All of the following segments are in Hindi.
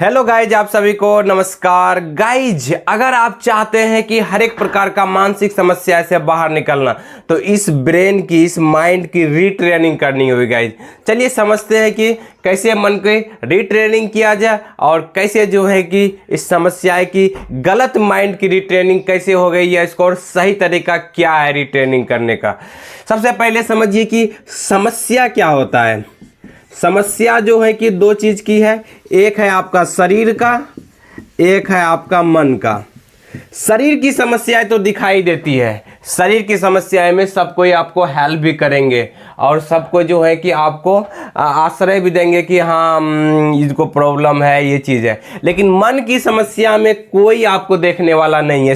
हेलो गाइज, आप सभी को नमस्कार। गाइज, अगर आप चाहते हैं कि हर एक प्रकार का मानसिक समस्या से बाहर निकलना, तो इस ब्रेन की, इस माइंड की रीट्रेनिंग करनी होगी। गाइज, चलिए समझते हैं कि कैसे मन की रीट्रेनिंग किया जाए और कैसे जो है कि इस समस्या की गलत माइंड की रीट्रेनिंग कैसे हो गई है, इसको और सही तरीका क्या है रीट्रेनिंग करने का। सबसे पहले समझिए कि समस्या क्या होता है। समस्या जो है कि दो चीज की है, एक है आपका शरीर का, एक है आपका मन का। शरीर की समस्याएं तो दिखाई देती है, शरीर की समस्याएं में सब कोई आपको हेल्प भी करेंगे और सबको जो है कि आपको आश्रय भी देंगे कि हाँ इसको प्रॉब्लम है, ये चीज़ है। लेकिन मन की समस्या में कोई आपको देखने वाला नहीं है,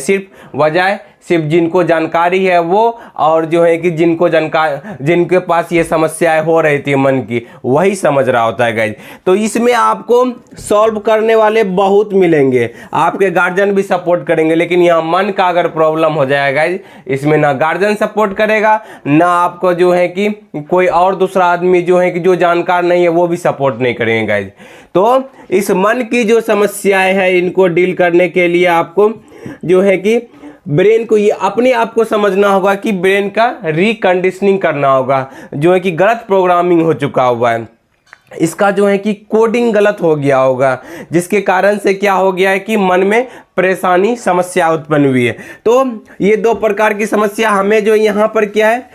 सिर्फ जिनको जानकारी है वो, और जो है कि जिनके पास ये समस्याएं हो रही थी मन की, वही समझ रहा होता है। गाइज, तो इसमें आपको सॉल्व करने वाले बहुत मिलेंगे, आपके गार्जियन भी सपोर्ट करेंगे। लेकिन यहाँ मन का अगर प्रॉब्लम हो जाएगा गाइज, इसमें ना गार्जियन सपोर्ट करेगा, ना आपको जो है कि कोई और दूसरा आदमी जो है कि जो जानकार नहीं है वो भी सपोर्ट नहीं करेंगे। गाइज, तो इस मन की जो समस्याएं हैं, इनको डील करने के लिए आपको जो है कि ब्रेन को ये अपने आप को समझना होगा कि ब्रेन का रिकंडीशनिंग करना होगा, जो है कि गलत प्रोग्रामिंग हो चुका हुआ है, इसका जो है कि कोडिंग गलत हो गया होगा, जिसके कारण से क्या हो गया है कि मन में परेशानी, समस्या उत्पन्न हुई है। तो ये दो प्रकार की समस्या हमें जो यहाँ पर क्या है,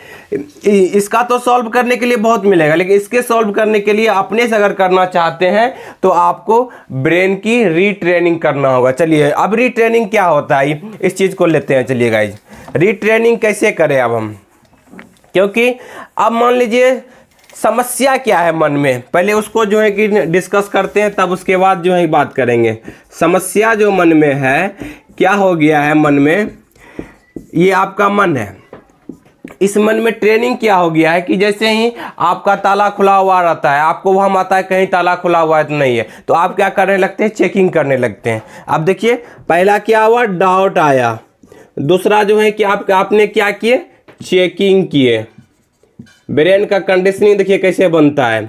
इसका तो सॉल्व करने के लिए बहुत मिलेगा, लेकिन इसके सॉल्व करने के लिए अपने से अगर करना चाहते हैं तो आपको ब्रेन की रीट्रेनिंग करना होगा। चलिए, अब रीट्रेनिंग क्या होता है, इस चीज़ को लेते हैं। चलिए गाइज, रीट्रेनिंग कैसे करें अब हम, क्योंकि अब मान लीजिए समस्या क्या है मन में, पहले उसको जो है कि डिस्कस करते हैं, तब उसके बाद जो है बात करेंगे। समस्या जो मन में है, क्या हो गया है मन में, ये आपका मन है। इस मन में ट्रेनिंग क्या हो गया है कि जैसे ही आपका ताला खुला हुआ रहता है, आपको वहां आता है कहीं ताला खुला हुआ है तो नहीं है, तो आप क्या करने लगते हैं, चेकिंग करने लगते हैं। अब देखिए, पहला क्या हुआ, डाउट आया। दूसरा जो है कि आपने क्या किए, चेकिंग किए। ब्रेन का कंडीशनिंग देखिए कैसे बनता है।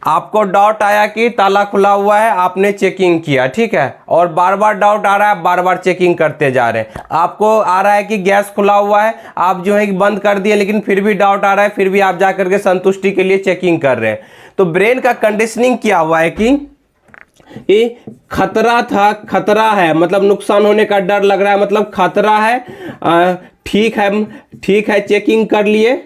आपको डाउट आया कि ताला खुला हुआ है, आपने चेकिंग किया, ठीक है, और बार बार डाउट आ रहा है, बार बार चेकिंग करते जा रहे हैं। आपको आ रहा है कि गैस खुला हुआ है, आप जो है कि बंद कर दिए, लेकिन फिर भी डाउट आ रहा है, फिर भी आप जा करके संतुष्टि के लिए चेकिंग कर रहे हैं। तो ब्रेन का कंडीशनिंग क्या हुआ है कि ये खतरा था, खतरा है, मतलब नुकसान होने का डर लग रहा है, मतलब खतरा है। ठीक है, चेकिंग कर लिए,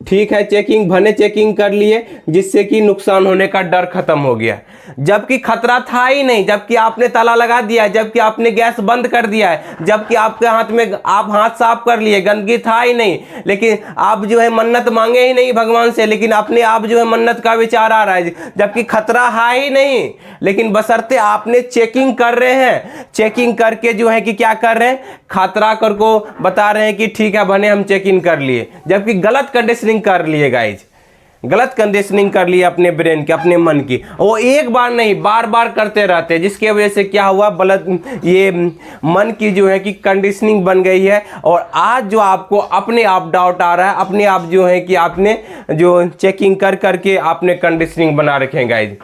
ठीक है, चेकिंग भने चेकिंग कर लिए, जिससे कि नुकसान होने का डर खत्म हो गया। जबकि खतरा था ही नहीं, जबकि आपने ताला लगा दिया है, जबकि आपने गैस बंद कर दिया है, जबकि आपके हाथ में आप हाथ साफ कर लिए, गंदगी था ही नहीं, लेकिन आप जो है मन्नत मांगे ही नहीं भगवान से, लेकिन अपने आप जो है मन्नत का विचार आ रहा है, जबकि खतरा है ही नहीं, लेकिन बशर्ते आपने चेकिंग कर रहे हैं। चेकिंग करके जो है कि क्या कर रहे हैं, खतरा कर को बता रहे हैं कि ठीक है भने हम चेकिंग कर लिए, जबकि गलत कंडीशनिंग कर लिए। गाइज, गलत कंडीशनिंग कर लिए अपने ब्रेन की, अपने मन की। वो एक बार नहीं, बार बार करते रहते हैं, जिसकी वजह से क्या हुआ, ये मन की जो है कि कंडीशनिंग बन गई है। और आज जो आपको अपने आप डाउट आ रहा है, अपने आप जो है कि आपने जो चेकिंग कर करके आपने कंडीशनिंग बना रखे हैं। गाइज,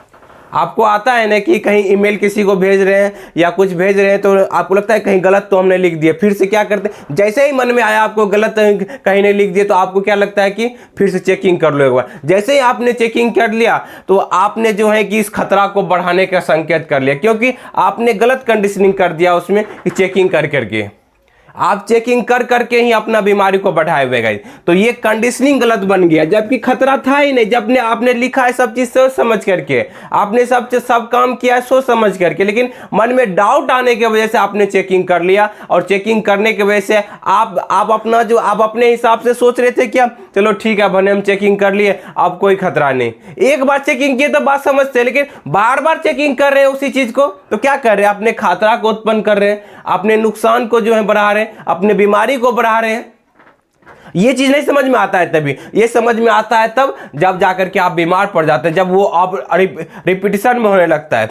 आपको आता है ना कि कहीं ईमेल किसी को भेज रहे हैं या कुछ भेज रहे हैं, तो आपको लगता है कहीं गलत तो हमने लिख दिया, फिर से क्या करते हैं, जैसे ही मन में आया आपको गलत कहीं नहीं लिख दिया, तो आपको क्या लगता है कि फिर से चेकिंग कर लो एक बार। जैसे ही आपने चेकिंग कर लिया, तो आपने जो है कि इस खतरा को बढ़ाने का संकेत कर लिया, क्योंकि आपने गलत कंडीशनिंग कर दिया उसमें कि चेकिंग कर करके। आप चेकिंग कर करके ही अपना बीमारी को बढ़ाए हुए गए, तो ये कंडीशनिंग गलत बन गया, जबकि खतरा था ही नहीं। जब आपने लिखा है सब चीज सोच समझ करके, आपने सब काम किया है सोच समझ करके, लेकिन मन में डाउट आने की वजह से आपने चेकिंग कर लिया, और चेकिंग करने की वजह से आप अपने हिसाब से सोच रहे थे क्या, चलो ठीक है भने हम चेकिंग कर लिए, अब कोई खतरा नहीं। एक बार चेकिंग किए तो बात समझते हैं, लेकिन बार बार चेकिंग कर रहे हैं उसी चीज को, तो क्या कर रहे हैं, अपने खतरा को उत्पन्न कर रहे हैं, अपने नुकसान को जो है बढ़ा रहे हैं, अपने बीमारी को बढ़ा रहे हैं। ये चीज नहीं समझ में आता है, तभी ये समझ में आता है तब जब जाकर के आप बीमार पड़ जाते हैं, जब वो अब रिपीटिशन में होने लगता है।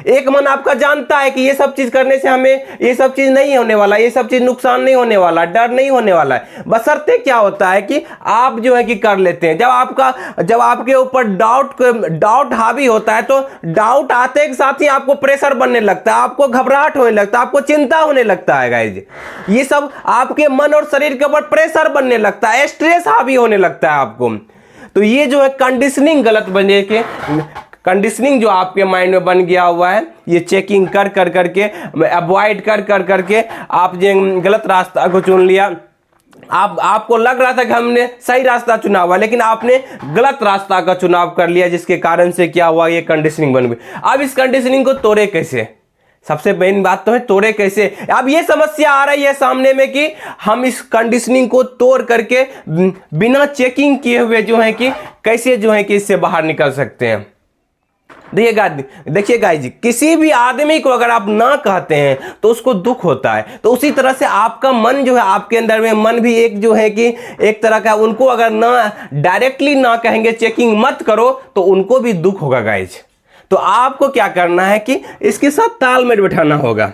एक मन आपका जानता है कि ये सब चीज करने से हमें ये सब चीज नहीं होने वाला, ये सब चीज नुकसान नहीं होने वाला, डर नहीं होने वाला है। बशर्ते क्या होता है कि आप जो है कि कर लेते हैं। जब आपके ऊपर डाउट हावी होता है तो डाउट आते के साथ ही आपको प्रेशर बनने लगता है, आपको घबराहट होने लगता है, आपको चिंता होने लगता है गाइज। ये सब आपके मन और शरीर के ऊपर प्रेशर बनने लगता है, स्ट्रेस हावी होने लगता है आपको। तो ये जो है कंडीशनिंग गलत बने के कंडीशनिंग जो आपके माइंड में बन गया हुआ है, ये चेकिंग कर करके अवॉइड कर करके आप जो गलत रास्ता को चुन लिया। आपको लग रहा था कि हमने सही रास्ता चुना हुआ, लेकिन आपने गलत रास्ता का चुनाव कर लिया, जिसके कारण से क्या हुआ, ये कंडीशनिंग बन गई। अब इस कंडीशनिंग को तोड़े कैसे, सबसे मेन बात तो है तोड़े कैसे। अब ये समस्या आ रही है सामने में कि हम इस कंडीशनिंग को तोड़ करके बिना चेकिंग किए हुए जो है कि कैसे जो है कि इससे बाहर निकल सकते हैं। देखिए गाइज, किसी भी आदमी को अगर आप ना कहते हैं तो उसको दुख होता है। तो उसी तरह से आपका मन जो है, आपके अंदर में मन भी एक जो है कि एक तरह का, उनको अगर ना डायरेक्टली ना कहेंगे चेकिंग मत करो तो उनको भी दुख होगा गाइज। तो आपको क्या करना है कि इसके साथ तालमेल बैठाना होगा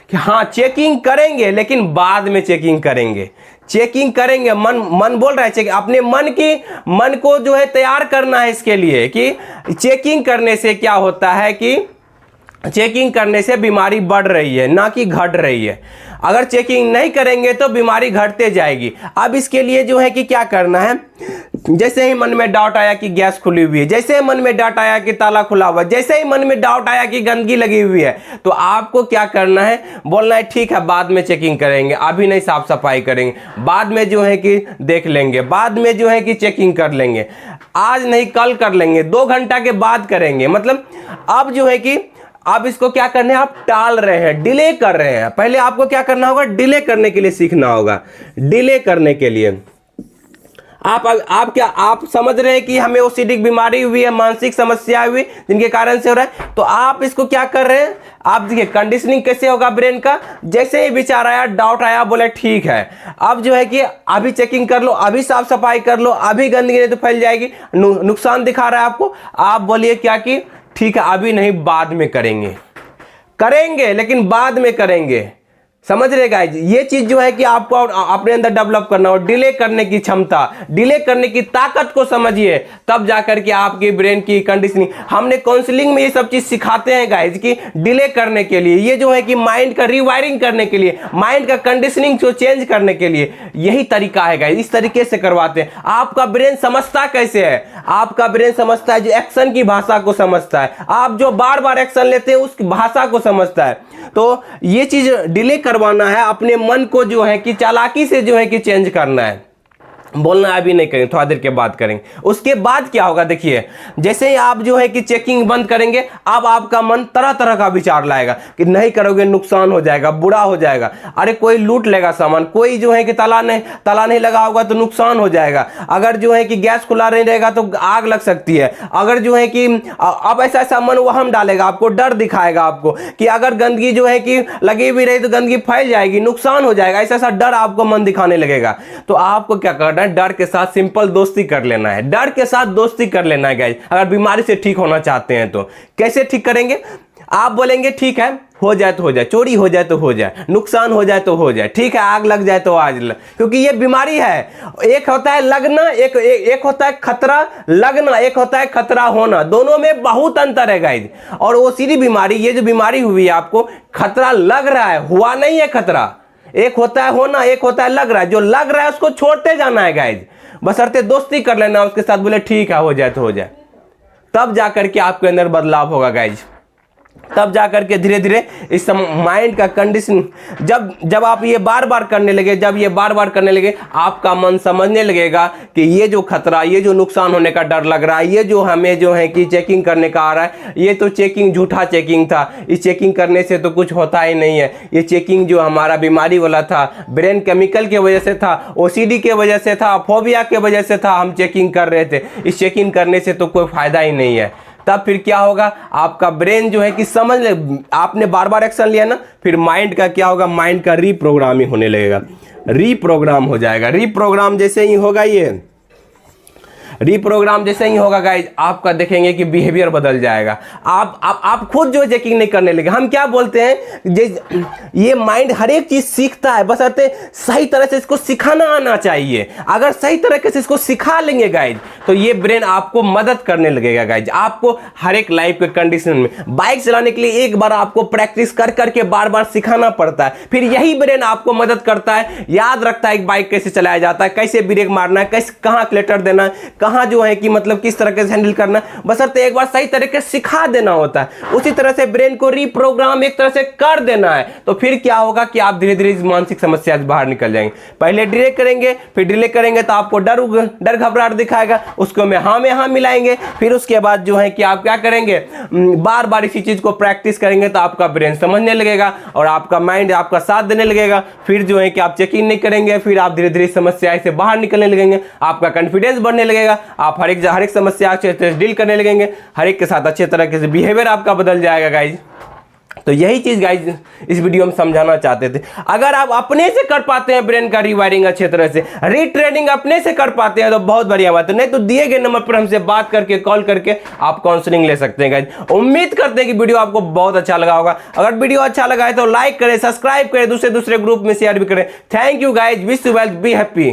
कि हाँ चेकिंग करेंगे, लेकिन बाद में चेकिंग करेंगे। चेकिंग करेंगे, मन बोल रहा है चेकिंग, अपने मन को जो है तैयार करना है इसके लिए कि चेकिंग करने से क्या होता है कि चेकिंग करने से बीमारी बढ़ रही है, ना कि घट रही है। अगर चेकिंग नहीं करेंगे तो बीमारी घटते जाएगी। अब इसके लिए जो है कि क्या करना है, जैसे ही मन में डाउट आया कि गैस खुली हुई है, जैसे ही मन में डाउट आया कि ताला खुला हुआ है, जैसे ही मन में डाउट आया कि गंदगी लगी हुई है, तो आपको क्या करना है, बोलना है ठीक है बाद में चेकिंग करेंगे, अभी नहीं साफ सफाई करेंगे, बाद में जो है कि देख लेंगे, बाद में जो है कि चेकिंग कर लेंगे, आज नहीं कल कर लेंगे, 2 घंटा के बाद करेंगे। मतलब अब जो है कि अब इसको क्या करना है, आप टाल रहे हैं, डिले कर रहे हैं। पहले आपको क्या करना होगा, डिले करने के लिए सीखना होगा। डिले करने के लिए आप समझ रहे हैं कि हमें ओसीडी की बीमारी हुई है, मानसिक समस्या हुई जिनके कारण से हो रहा है। तो आप इसको क्या कर रहे हैं, आप देखिए कंडीशनिंग कैसे होगा ब्रेन का। जैसे ही विचार आया, डाउट आया, बोले ठीक है अब जो है कि अभी चेकिंग कर लो, अभी साफ सफाई कर लो, अभी गंदगी नहीं तो फैल जाएगी, नुकसान दिखा रहा है आपको। आप बोलिए क्या कि ठीक है अभी नहीं बाद में करेंगे लेकिन बाद में करेंगे। समझ रहे गाइज, ये चीज जो है कि आपको अपने अंदर डेवलप करना हो, डिले करने की क्षमता, डिले करने की ताकत को समझिए, तब जाकर के आपकी ब्रेन की कंडीशनिंग। हमने काउंसलिंग में ये सब चीज सिखाते हैं गाइज कि डिले करने के लिए, ये जो है कि माइंड का रिवायरिंग करने के लिए, माइंड का कंडीशनिंग को चेंज करने के लिए यही तरीका है गाइज। इस तरीके से करवाते हैं। आपका ब्रेन समझता कैसे है, आपका ब्रेन समझता है जो एक्शन की भाषा को समझता है, आप जो बार बार एक्शन लेते हैं उस भाषा को समझता है। तो ये चीज डिले करवाना है, अपने मन को जो है कि चालाकी से जो है कि चेंज करना है। बोलना अभी नहीं करेंगे, थोड़ा देर के बाद करेंगे। उसके बाद क्या होगा, देखिए जैसे ही आप जो है कि चेकिंग बंद करेंगे, अब आपका मन तरह तरह का विचार लाएगा कि नहीं करोगे नुकसान हो जाएगा, बुरा हो जाएगा, अरे कोई लूट लेगा सामान, कोई जो है कि ताला नहीं लगा होगा तो नुकसान हो जाएगा, अगर जो है कि गैस खुला नहीं रहेगा तो आग लग सकती है, अगर जो है कि अब ऐसा मन वहम डालेगा, आपको डर दिखाएगा आपको कि अगर गंदगी जो है कि लगी भी रही तो गंदगी फैल जाएगी, नुकसान हो जाएगा, ऐसा डर आपको मन दिखाने लगेगा। तो आपको क्या करना, डर के साथ सिंपल दोस्ती कर लेना है, डर के साथ दोस्ती कर लेना है गाइस। अगर बीमारी से ठीक होना चाहते हैं तो कैसे ठीक करेंगे, आप बोलेंगे ठीक है हो जाए तो हो जाए, चोरी हो जाए तो हो जाए, नुकसान हो जाए तो हो जाए, ठीक है आग लग जाए तो आज लग, क्योंकि ये बीमारी है। एक होता है लगना, एक होता है खतरा लगना, एक होता है खतरा होना, दोनों में बहुत अंतर है गाइस। और वो सीधी बीमारी, ये जो बीमारी हुई है आपको, खतरा लग रहा है, हुआ नहीं है खतरा। एक होता है होना, एक होता है लग रहा है। जो लग रहा है उसको छोड़ते जाना है गाइज, बशर्ते दोस्ती कर लेना उसके साथ, बोले ठीक है हो जाए तो हो जाए, तब जाकर के आपके अंदर बदलाव होगा गाइज। तब जाकर के धीरे धीरे इस माइंड का कंडीशन, जब आप ये बार बार करने लगे, जब ये बार बार करने लगे, आपका मन समझने लगेगा कि ये जो खतरा, ये जो नुकसान होने का डर लग रहा है, ये जो हमें जो है कि चेकिंग करने का आ रहा है, ये तो चेकिंग झूठा चेकिंग था, इस चेकिंग करने से तो कुछ होता ही नहीं है, ये चेकिंग जो हमारा बीमारी वाला था, ब्रेन केमिकल की वजह से था, ओसीडी के वजह से था, फोबिया के वजह से था, हम चेकिंग कर रहे थे, इस चेकिंग करने से तो कोई फायदा ही नहीं है। तब फिर क्या होगा, आपका ब्रेन जो है कि समझ ले, आपने बार बार एक्शन लिया ना, फिर माइंड का क्या होगा, माइंड का रीप्रोग्रामिंग होने लगेगा, रीप्रोग्राम हो जाएगा। रीप्रोग्राम जैसे ही होगा, ये रीप्रोग्राम जैसे ही होगा गाइज, आपका देखेंगे कि बिहेवियर बदल जाएगा। आप खुद जो चेकिंग नहीं करने लगे। हम क्या बोलते हैं, ये माइंड हर एक चीज सीखता है, बशर्ते सही तरह से इसको सिखाना आना चाहिए। अगर सही तरीके से इसको सिखा लेंगे गाइज, तो ये ब्रेन आपको मदद करने लगेगा गाइज। आपको हर एक लाइफ के कंडीशन में, बाइक चलाने के लिए एक बार आपको प्रैक्टिस कर करके बार बार सिखाना पड़ता है, फिर यही ब्रेन आपको मदद करता है, याद रखता है कि बाइक कैसे चलाया जाता है, कैसे ब्रेक मारना है, कैसे कहां एक्सीलरेटर देना है, कहां जो है कि मतलब किस तरह से हैंडल करना है, बशर्ते एक बार सही तरीके से सिखा देना होता है। उसी तरह से ब्रेन को रीप्रोग्राम एक तरह से कर देना है, तो फिर क्या होगा कि आप धीरे धीरे इस मानसिक समस्या से बाहर निकल जाएंगे। पहले डिले करेंगे, फिर डिले करेंगे तो आपको डर घबराहट दिखाएगा, उसको में हाँ मिलाएंगे, फिर उसके बाद जो है कि आप क्या करेंगे, बार बार इसी चीज को प्रैक्टिस करेंगे तो आपका ब्रेन समझने लगेगा और आपका माइंड आपका साथ देने लगेगा। फिर जो है कि आप चेकिंग नहीं करेंगे, फिर आप धीरे धीरे समस्या से बाहर निकलने लगेंगे, आपका कॉन्फिडेंस बढ़ने लगेगा, आप हर एक समस्या अच्छे तरह से डील करने लगेंगे, हर एक के साथ अच्छे तरह से बिहेवियर आपका बदल जाएगा गाइज। तो यही चीज गाइज इस वीडियो में समझाना चाहते थे। अगर आप अपने से कर पाते हैं ब्रेन का रीवायरिंग अच्छे तरह से, रीट्रेनिंग अपने से कर पाते हैं तो बहुत बढ़िया बात है, नहीं तो दिए गए नंबर पर हमसे बात करके कॉल करके आप काउंसलिंग ले सकते हैं गाइज। उम्मीद करते हैं कि वीडियो आपको बहुत अच्छा लगा होगा। अगर वीडियो अच्छा लगा है तो लाइक करें, सब्सक्राइब करें, दूसरे ग्रुप में शेयर भी करें। Thank you guys, wish you well, be happy.